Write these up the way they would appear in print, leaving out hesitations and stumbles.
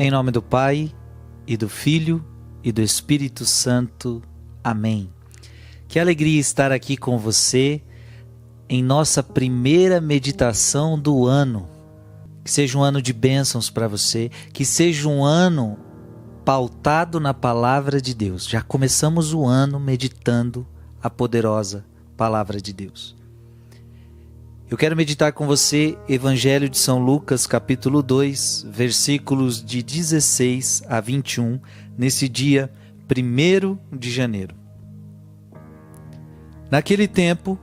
Em nome do Pai, e do Filho, e do Espírito Santo. Amém. Que alegria estar aqui com você em nossa primeira meditação do ano. Que seja um ano de bênçãos para você, que seja um ano pautado na Palavra de Deus. Já começamos o ano meditando a poderosa Palavra de Deus. Eu quero meditar com você Evangelho de São Lucas, capítulo 2, versículos de 16 a 21, nesse dia 1º de janeiro. Naquele tempo,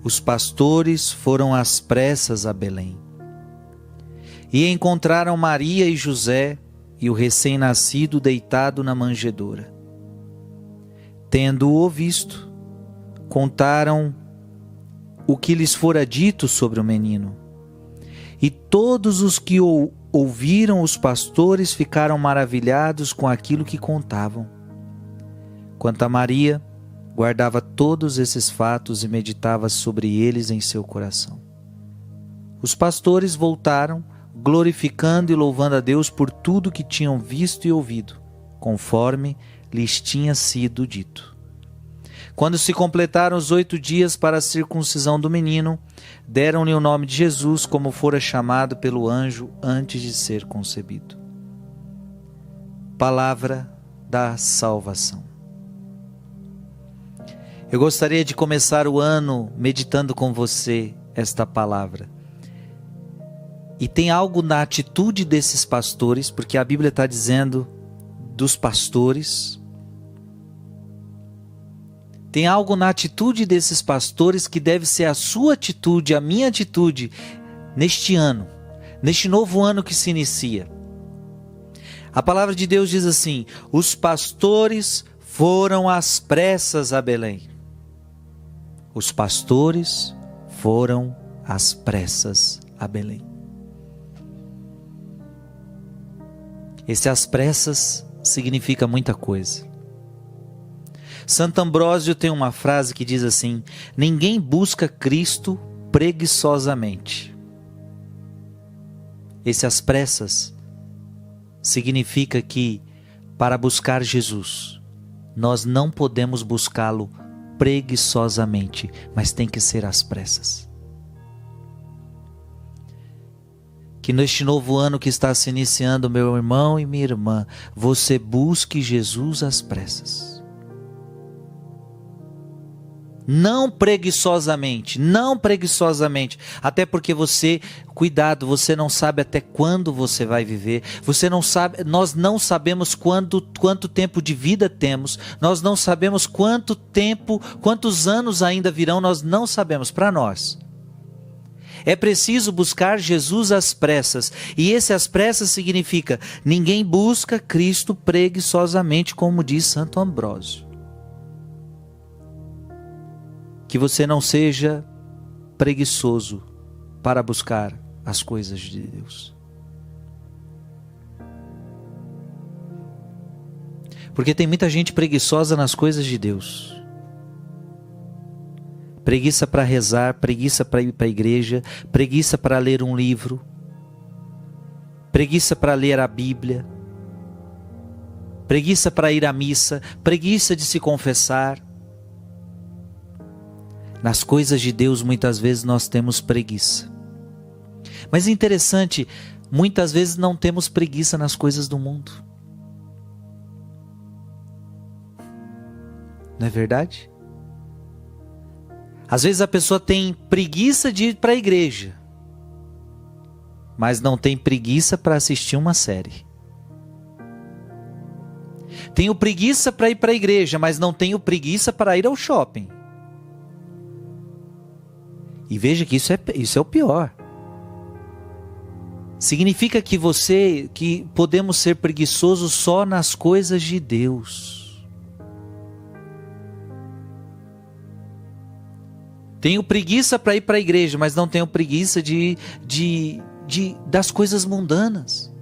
os pastores foram às pressas a Belém e encontraram Maria e José e o recém-nascido deitado na manjedoura. Tendo-o visto, contaram o que lhes fora dito sobre o menino. E todos os que ouviram os pastores ficaram maravilhados com aquilo que contavam. Quanto a Maria, guardava todos esses fatos e meditava sobre eles em seu coração. Os pastores voltaram, glorificando e louvando a Deus por tudo que tinham visto e ouvido, conforme lhes tinha sido dito. Quando se completaram os 8 dias para a circuncisão do menino, deram-lhe o nome de Jesus, como fora chamado pelo anjo antes de ser concebido. Palavra da salvação. Eu gostaria de começar o ano meditando com você esta palavra. E tem algo na atitude desses pastores, porque a Bíblia está dizendo dos pastores. Tem algo na atitude desses pastores que deve ser a sua atitude, a minha atitude, neste ano, neste novo ano que se inicia. A palavra de Deus diz assim: os pastores foram às pressas a Belém. Os pastores foram às pressas a Belém. Esse às pressas significa muita coisa. Santo Ambrósio tem uma frase que diz assim: ninguém busca Cristo preguiçosamente. Esse às pressas significa que para buscar Jesus, nós não podemos buscá-lo preguiçosamente, mas tem que ser às pressas. Que neste novo ano que está se iniciando, meu irmão e minha irmã, você busque Jesus às pressas. Não preguiçosamente, até porque cuidado, você não sabe até quando você vai viver, nós não sabemos quanto tempo de vida temos, nós não sabemos quantos anos ainda virão, nós não sabemos. Para nós é preciso buscar Jesus às pressas, e esse às pressas significa, ninguém busca Cristo preguiçosamente, como diz Santo Ambrósio. Que você não seja preguiçoso para buscar as coisas de Deus. Porque tem muita gente preguiçosa nas coisas de Deus. Preguiça para rezar, preguiça para ir para a igreja, preguiça para ler um livro, preguiça para ler a Bíblia, preguiça para ir à missa, preguiça de se confessar. Nas coisas de Deus, muitas vezes nós temos preguiça. Mas é interessante, muitas vezes não temos preguiça nas coisas do mundo. Não é verdade? Às vezes a pessoa tem preguiça de ir para a igreja, mas não tem preguiça para assistir uma série. Tenho preguiça para ir para a igreja, mas não tenho preguiça para ir ao shopping. E veja que isso é o pior. Significa que podemos ser preguiçosos só nas coisas de Deus. Tenho preguiça para ir para a igreja, mas não tenho preguiça das coisas mundanas.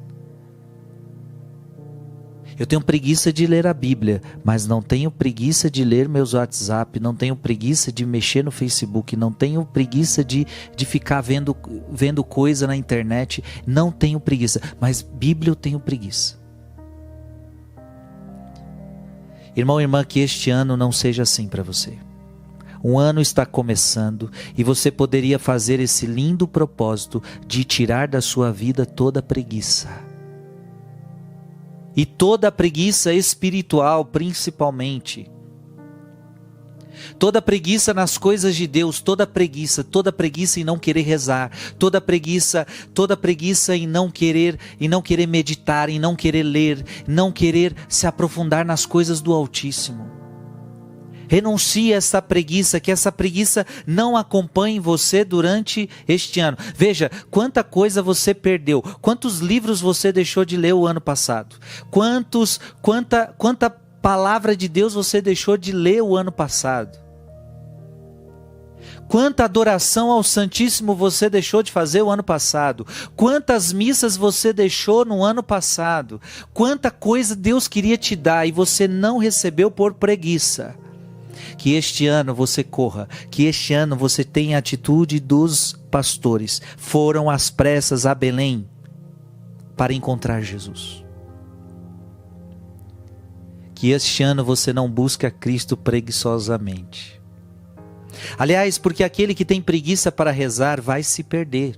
Eu tenho preguiça de ler a Bíblia, mas não tenho preguiça de ler meus WhatsApp, não tenho preguiça de mexer no Facebook, não tenho preguiça de ficar vendo coisa na internet, não tenho preguiça, mas Bíblia eu tenho preguiça. Irmão e irmã, que este ano não seja assim para você. Um ano está começando e você poderia fazer esse lindo propósito de tirar da sua vida toda a preguiça. E toda a preguiça espiritual, principalmente. Toda preguiça nas coisas de Deus, toda preguiça em não querer rezar, toda preguiça em não querer meditar, em não querer ler, não querer se aprofundar nas coisas do Altíssimo. Renuncie a essa preguiça, que essa preguiça não acompanhe você durante este ano. Veja, quanta coisa você perdeu, quantos livros você deixou de ler o ano passado, quanta palavra de Deus você deixou de ler o ano passado, quanta adoração ao Santíssimo você deixou de fazer o ano passado, quantas missas você deixou no ano passado, quanta coisa Deus queria te dar e você não recebeu por preguiça. Que este ano você corra, que este ano você tenha a atitude dos pastores. Foram às pressas a Belém para encontrar Jesus. Que este ano você não busque a Cristo preguiçosamente. Aliás, porque aquele que tem preguiça para rezar vai se perder.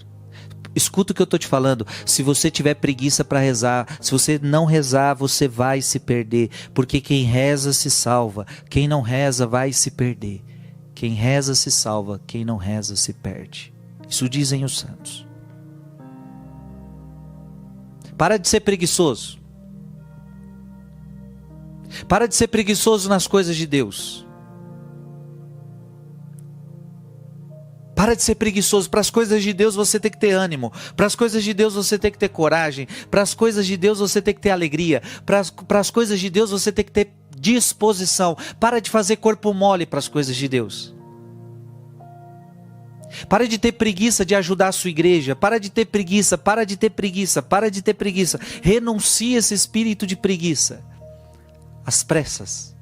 Escuta o que eu estou te falando. Se você tiver preguiça para rezar, se você não rezar, você vai se perder. Porque quem reza se salva. Quem não reza vai se perder. Quem reza se salva. Quem não reza se perde. Isso dizem os santos. Para de ser preguiçoso. Para de ser preguiçoso nas coisas de Deus. Para de ser preguiçoso. Para as coisas de Deus você tem que ter ânimo. Para as coisas de Deus você tem que ter coragem. Para as coisas de Deus você tem que ter alegria. Para as coisas de Deus você tem que ter disposição. Para de fazer corpo mole para as coisas de Deus. Para de ter preguiça de ajudar a sua igreja. Para de ter preguiça. Renuncie esse espírito de preguiça. As pressas.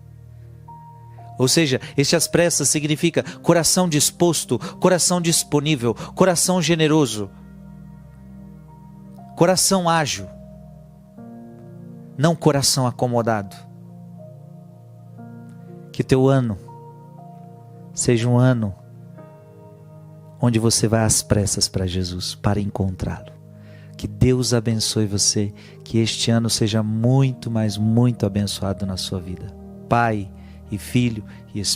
Ou seja, às pressas significa coração disposto, coração disponível, coração generoso, coração ágil, não coração acomodado. Que teu ano seja um ano onde você vai às pressas para Jesus, para encontrá-lo. Que Deus abençoe você, que este ano seja muito, mas muito abençoado na sua vida. Pai e Filho e Espírito.